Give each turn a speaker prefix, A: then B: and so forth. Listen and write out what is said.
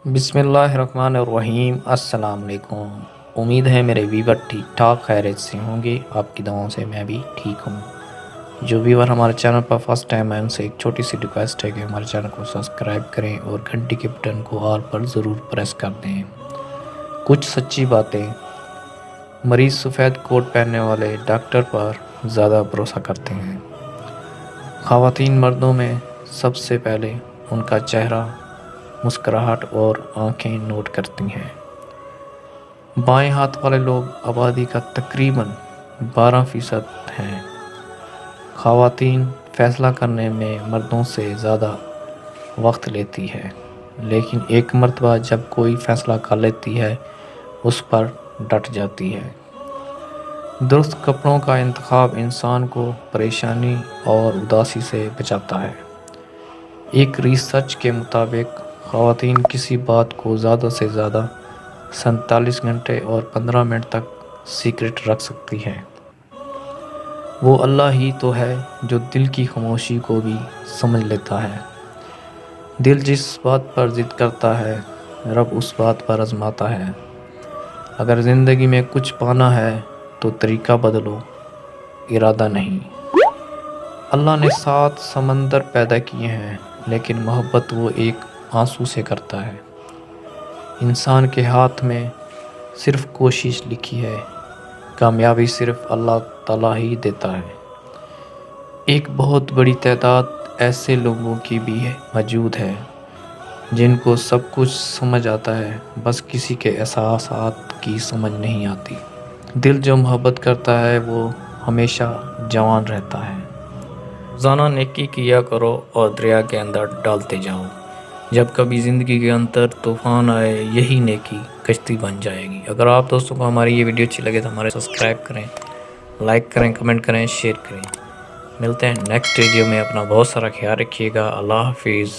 A: بسم اللہ الرحمن الرحیم۔ السلام علیکم۔ امید ہے میرے ویور ٹھیک ٹھاک خیریت سے ہوں گے، آپ کی دعاؤں سے میں بھی ٹھیک ہوں۔ جو ویور ہمارے چینل پر فرسٹ ٹائم ہے ان سے ایک چھوٹی سی ریکویسٹ ہے کہ ہمارے چینل کو سبسکرائب کریں اور گھنٹی کے بٹن کو آل پر ضرور پریس کر دیں۔ کچھ سچی باتیں۔ مریض سفید کوٹ پہننے والے ڈاکٹر پر زیادہ بھروسہ کرتے ہیں۔ خواتین مردوں میں سب سے پہلے ان کا چہرہ، مسکراہٹ اور آنکھیں نوٹ کرتی ہیں۔ بائیں ہاتھ والے لوگ آبادی کا تقریباً 12% ہیں۔ خواتین فیصلہ کرنے میں مردوں سے زیادہ وقت لیتی ہے، لیکن ایک مرتبہ جب کوئی فیصلہ کر لیتی ہے اس پر ڈٹ جاتی ہے۔ درست کپڑوں کا انتخاب انسان کو پریشانی اور اداسی سے بچاتا ہے۔ ایک ریسرچ کے مطابق خواتین کسی بات کو زیادہ سے زیادہ 47 گھنٹے اور 15 منٹ تک سیکرٹ رکھ سکتی ہیں۔ وہ اللہ ہی تو ہے جو دل کی خاموشی کو بھی سمجھ لیتا ہے۔ دل جس بات پر ضد کرتا ہے رب اس بات پر آزماتا ہے۔ اگر زندگی میں کچھ پانا ہے تو طریقہ بدلو، ارادہ نہیں۔ اللہ نے 7 سمندر پیدا کیے ہیں، لیکن محبت وہ ایک آنسو سے کرتا ہے۔ انسان کے ہاتھ میں صرف کوشش لکھی ہے، کامیابی صرف اللہ تعالیٰ ہی دیتا ہے۔ ایک بہت بڑی تعداد ایسے لوگوں کی بھی موجود ہے جن کو سب کچھ سمجھ آتا ہے، بس کسی کے احساسات کی سمجھ نہیں آتی۔ دل جو محبت کرتا ہے وہ ہمیشہ جوان رہتا ہے۔ روزانہ نیکی کیا کرو اور دریا کے اندر ڈالتے جاؤ۔ جب کبھی زندگی کے اندر طوفان آئے یہی نیکی کشتی بن جائے گی۔ اگر آپ دوستوں کو ہماری یہ ویڈیو اچھی لگے تو ہمارے سبسکرائب کریں، لائک کریں، کمنٹ کریں، شیئر کریں۔ ملتے ہیں نیکسٹ ویڈیو میں۔ اپنا بہت سارا خیال رکھیے گا۔ اللہ حافظ۔